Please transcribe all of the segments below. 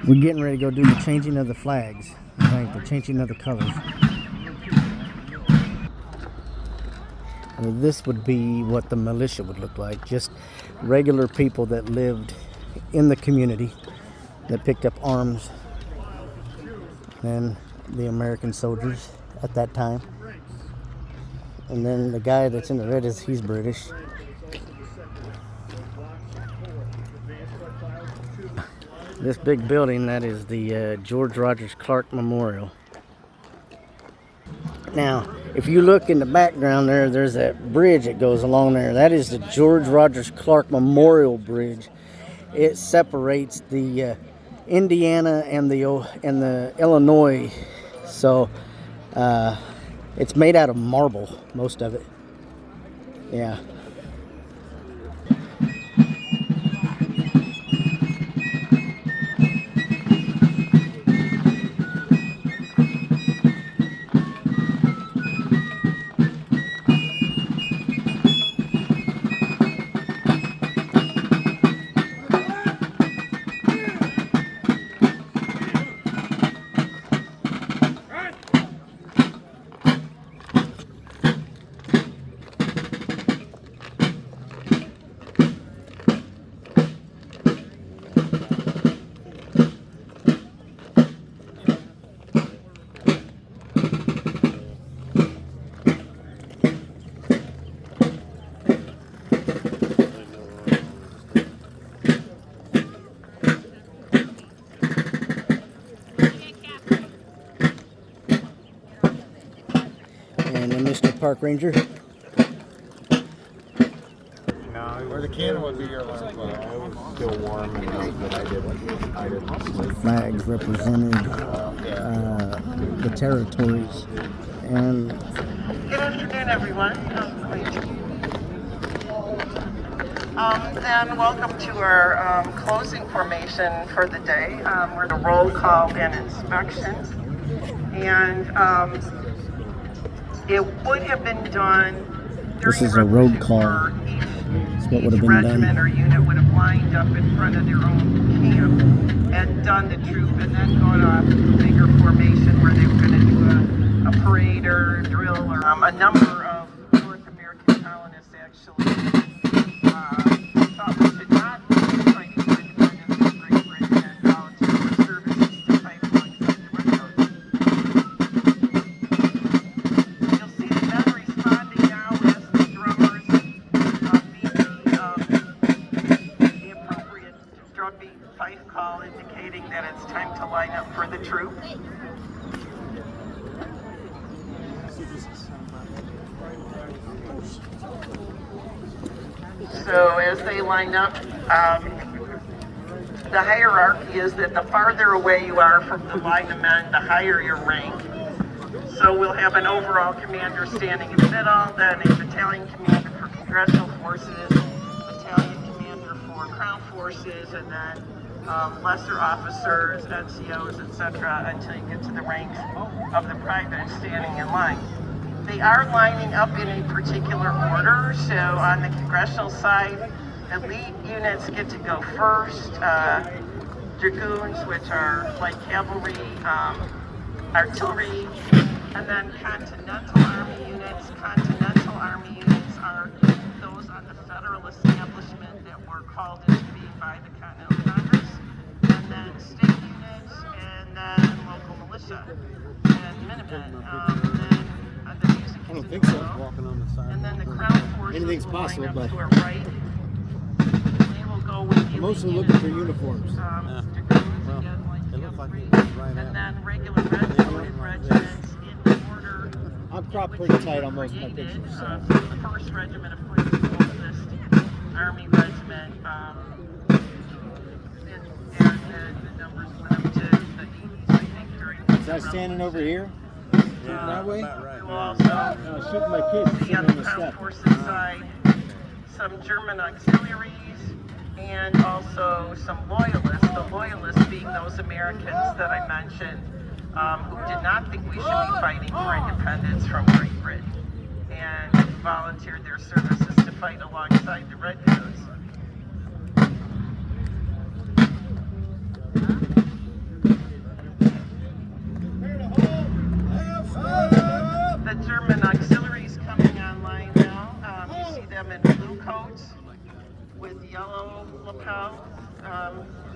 We're getting ready to go do the changing of the flags. I think the changing of the colors. This would be what the militia would look like. Just regular people that lived in the community that picked up arms. And the American soldiers at that time. And then the guy that's in the red he's British. This big building, that is the George Rogers Clark Memorial. Now, if you look in the background there's that bridge that goes along there. That is the George Rogers Clark Memorial Bridge. It separates the Indiana and the Illinois. So it's made out of marble, most of it. Yeah. And then Mr. Park Ranger. Or the cannon would be your last one. It was still warm, but I didn't. Flags represented the territories. And good afternoon, everyone. And welcome to our closing formation for the day. We're the roll call and inspections. And it would have been done during this is a road call. What would have been regiment done. or unit would have lined up in front of their own camp and done the troop, and then gone off to a bigger formation where they were going to do a parade or drill or a number of North American colonists actually thought we should not be fighting for independence in Great Britain and volunteer for services to fight alongside the redcoats. You'll see the men responding now as the drummers the appropriate drum beat fife call indicating that it's time to line up for the troop. So as they line up, the hierarchy is that the farther away you are from the line of men, the higher your rank. So we'll have an overall commander standing in the middle, then a battalion commander for congressional forces, battalion commander for Crown forces, and then lesser officers, NCOs, etc., until you get to the ranks of the private standing in line. They are lining up in a particular order, so on the congressional side, elite units get to go first, dragoons, which are light cavalry, artillery, and then Continental Army units. Continental Army units are those on the federal establishment that were called into being by the Continental Congress, and then state units, and then local militia, and Minutemen. I don't think so. Walking on the side. And then the Crown forces anything's will possible, line up but to our right. They will go with the I'm mostly elite looking for units. uniforms. Dragoons, again, like It looks like cavalry, it's right and at then regular red-coated regiments in order. I'm cropped which pretty they tight were on most of my created. pictures. The 1st Regiment, of course, is the oldest Army regiment. The numbers went up to the 80s, I think, during the Is that standing over here? That way? You will also Shooting my kids see on on the the Crown step. Forces side some German auxiliaries and also some loyalists. The loyalists being those Americans that I mentioned who did not think we should be fighting for independence from Great Britain and volunteered their services to fight alongside the Redcoats. lapels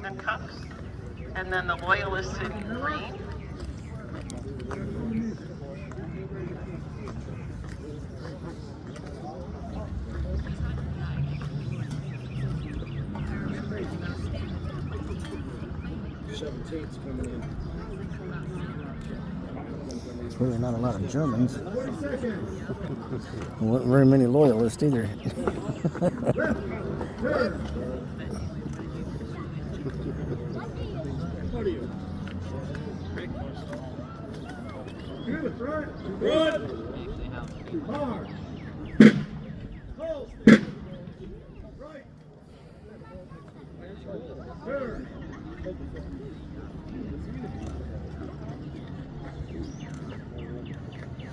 and cuffs, and then the Loyalists in green. There's really not a lot of Germans. There weren't very many Loyalists either.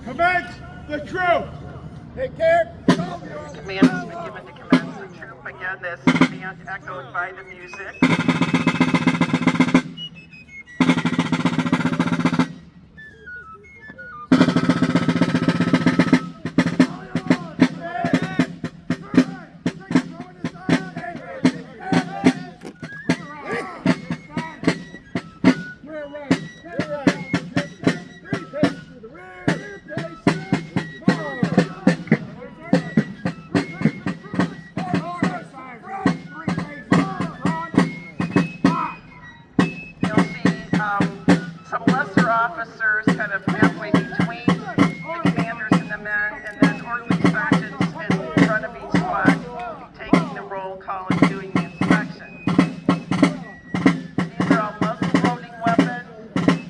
Commence the troop! Take care! Command has been given to commence the troop. Again, this command echoed by the music. Some lesser officers kind of halfway between the commanders and the men, and then orderly sergeants in front of each squad taking the roll call and doing the inspection. These are all muzzle-loading weapons.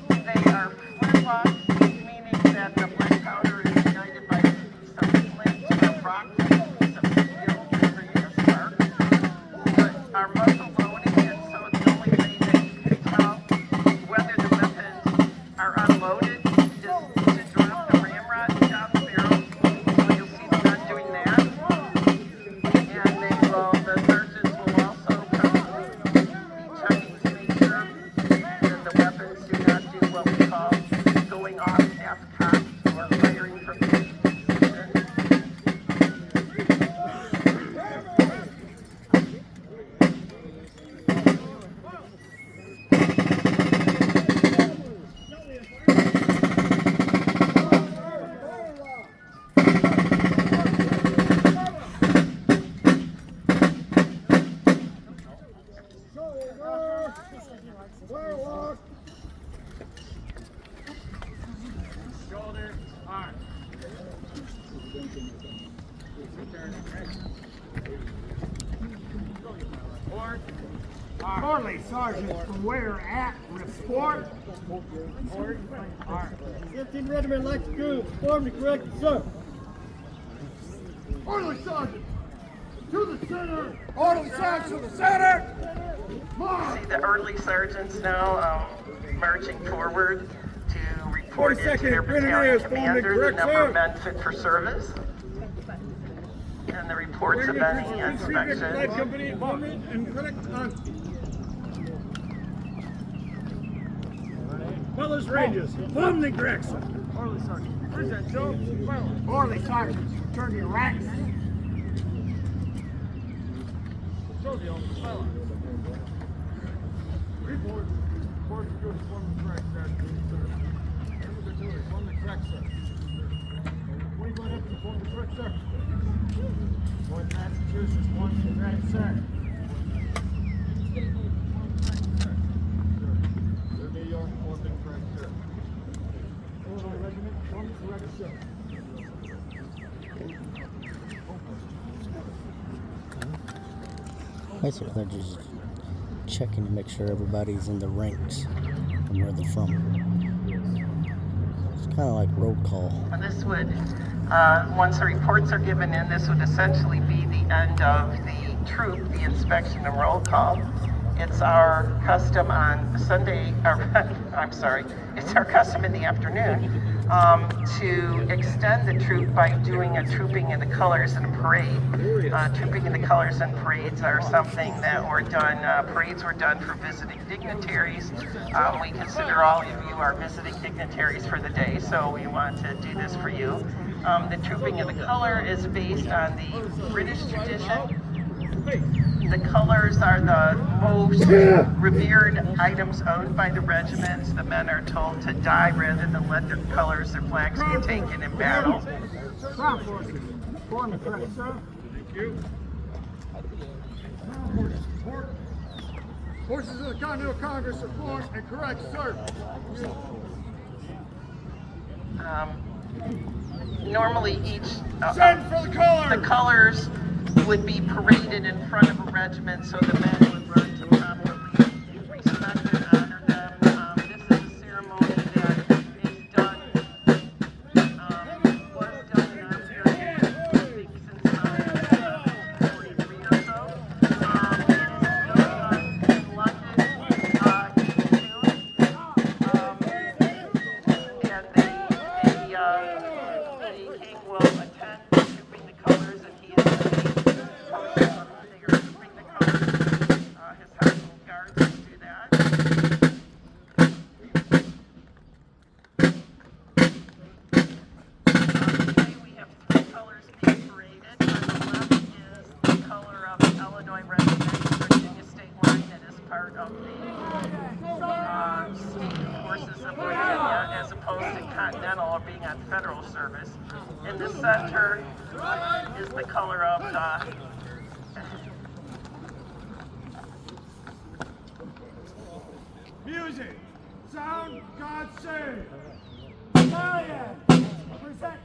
They are flintlocks, meaning that the black powder is ignited by some flint or rock, some steel, whatever you just spark. But our muzzle-loading, and so the only way that you can tell whether the weapons are unloaded is to drop the ramrod down the barrel. So you'll see the gun doing that. And the sergeants will also probably be checking to make sure that the weapons do not do what we call going off half-cocked or firing from the position. Shoulder, arm. Orderly sergeant from where at report. Arm. 15 Regiment Lex Crew, form to correct, sir. Orderly sergeant to the center. Orderly sergeant to the center. See the early sergeants now marching forward to report into 42nd their battalion Grenadiers, form to commander the correct, number sir. of men fit for service and the reports of any inspection. Company, and correct on. Fellas Rangers, form the correct, sir. Orderly sergeant. Where's that, Joe? Orderly sergeant, return to your ranks. Report. Report to good. Form the correct, sir. Form the correct, sir. What are you going up to? Form the correct, sir. Going to Massachusetts, one to the correct, sir. New York, form the correct, sir. Illinois Regiment, form the correct, sir. Basically, they're just checking to make sure everybody's in the ranks and where they're from. It's kind of like roll call. And this would, once the reports are given in, this would essentially be the end of the troop, the inspection and roll call. It's our custom on Sunday, it's our custom in the afternoon to extend the troop by doing a trooping in the colors and a parade. Trooping in the colors and parades are something that were done, parades were done for visiting dignitaries. We consider all of you are visiting dignitaries for the day, so we want to do this for you. The trooping in the color is based on the British tradition. The colors are the most revered items owned by the regiments. The men are told to die rather than let their colors, their flags be taken in battle. Form correct, sir. Thank you. Forces of the Continental Congress are formed and correct, sir. Normally each Send for the colors. the colors would be paraded in front of a regiment so the men would learn to properly respect and honor them. This is a ceremony that is done, was done in our period, I think since 1943 or so. It is still done in London in June. And the king will attend to bring the colors, and he is the bring the colors. His household guards will do that. Today we have three colors being paraded. On the left is the color of the Illinois Regiment, Virginia State Line, that is part of the state forces of Virginia, as opposed to Continental or being on federal service. In the center is the color of the Music, sound, God save. Battalion, present.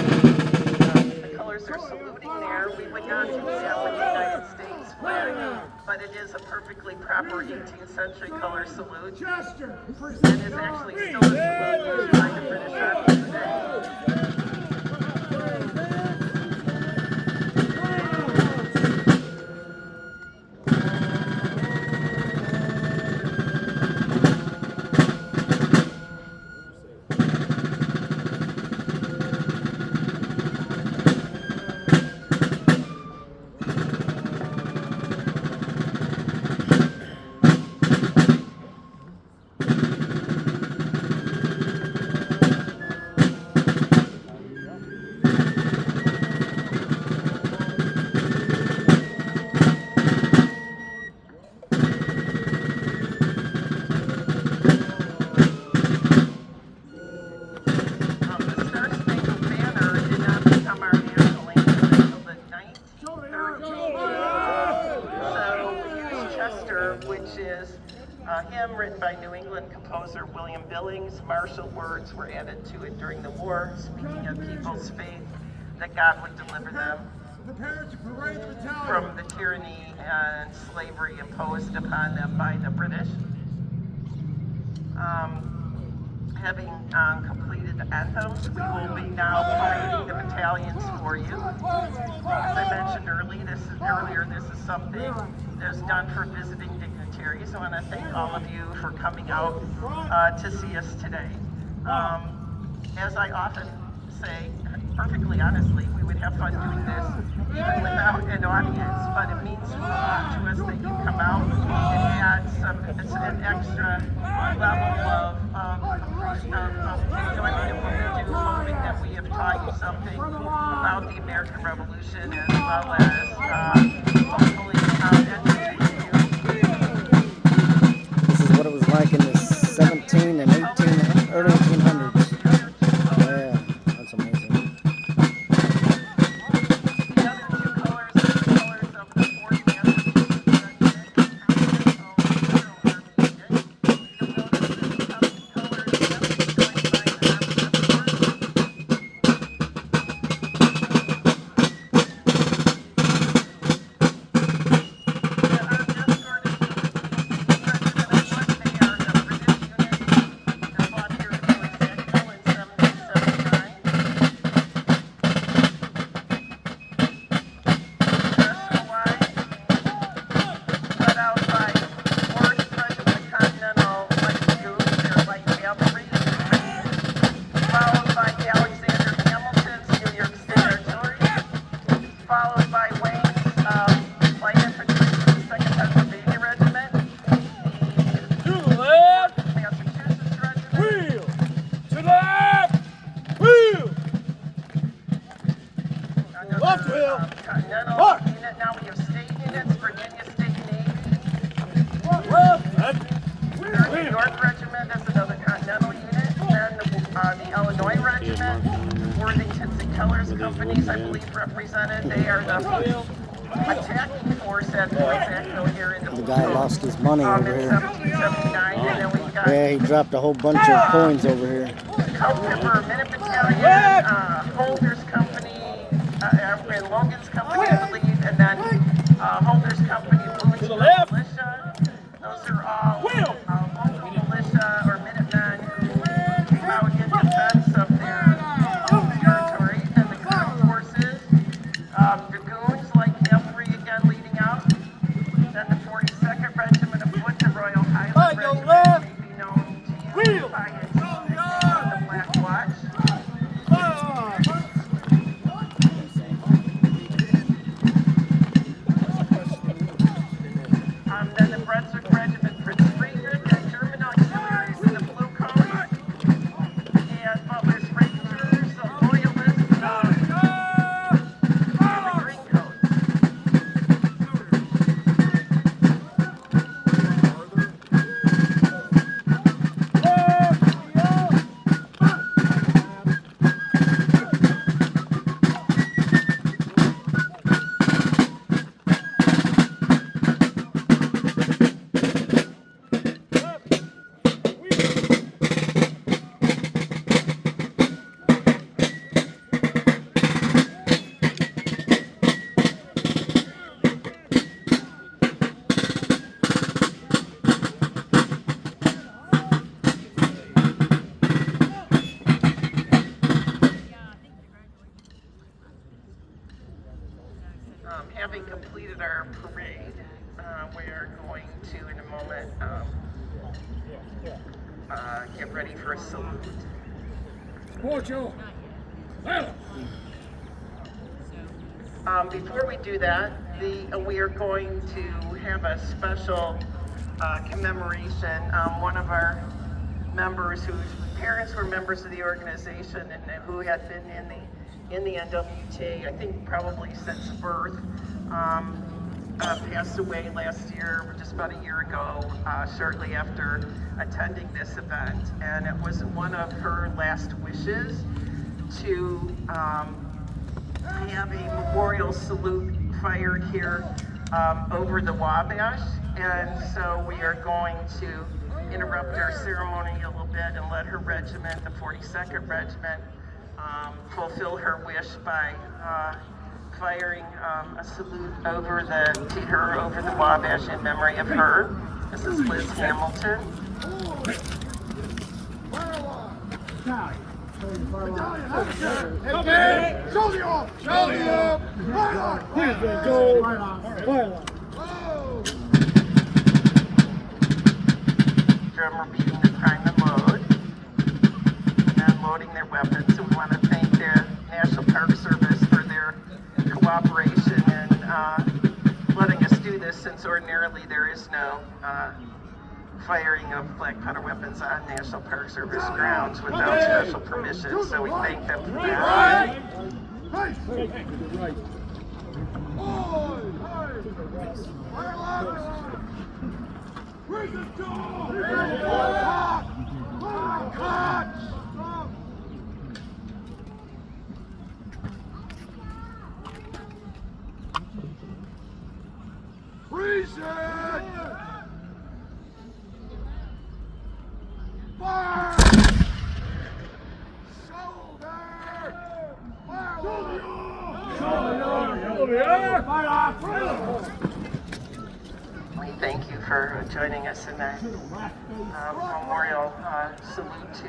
The colors are saluting there. We would not do that with the United States flag, but it is a perfectly proper 18th century color salute. Chester, It present. is actually still a salute used by the British Army today. The Star Spangled Banner did not become our national anthem until the 1930s. So we use Chester, which is a hymn written by New England composer William Billings. Martial words were added to it during the war, speaking of people's faith that God would deliver them Prepare to parade the battalion. from the tyranny and slavery imposed upon them by the British. Having completed the anthems, we will be now parading the battalions for you. As I mentioned earlier, this is something that's done for visiting dignitaries. I want to thank all of you for coming out to see us today. As I often say, perfectly honestly, we would have fun doing this even without an audience, but it means a lot to us that you come out. It adds it's an extra level of enjoyment of what we do, hoping that we have taught you something about the American Revolution, as well as hopefully entertain you. This is what it was like in the 17 and 18, early 1800s. Yeah, that's amazing. The other two colors are the colors of the 4th Massachusetts Regiment, Continental Federal Army Unit. You'll notice this custom color is definitely joined by the Army escort. The armed escort is the Regiment of What? They are the British attacking force at Fort Sackville here in the The guy lost his money over in here. 1779, and then we've got Yeah, he dropped a whole bunch of coins over here. Culpeper Minute Battalion, Holder's Company, and Logan's Company, I believe, and then Holder's Company, Boonsville Militia. Those are all local militia or Minutemen who came out in defense of their territory. And the ground forces, dragoons like cavalry again leading out. Then the 42nd Regiment of Foot, the Royal Highland Regiment, may be known to you by its nickname, the Black Watch. Then the Brunswick Regiment, Prince Friedrich, and German auxiliaries in the blue coat, and Butler's Rangers, the Loyalists, in the green coats. Having completed our parade, we are going to, in a moment, get ready for a salute. Before we do that, we are going to have a special commemoration. One of our members whose parents were members of the organization and who had been in the NWT, I think probably since birth, passed away last year, just about a year ago, shortly after attending this event. And it was one of her last wishes to have a memorial salute fired here over the Wabash. And so we are going to interrupt our ceremony a little bit and let her regiment, the 42nd Regiment, fulfill her wish by firing a salute over to her over the Wabash in memory of her. This is Liz Hamilton. Drummer beating the prime and load, and then loading their weapons. So we want to thank the National Park Service for their cooperation in letting us do this, since ordinarily there is no firing of black powder weapons on National Park Service grounds without special permission. So we thank them for that. Freeze it! Fire! Shoulder! We thank you for joining us in that memorial salute to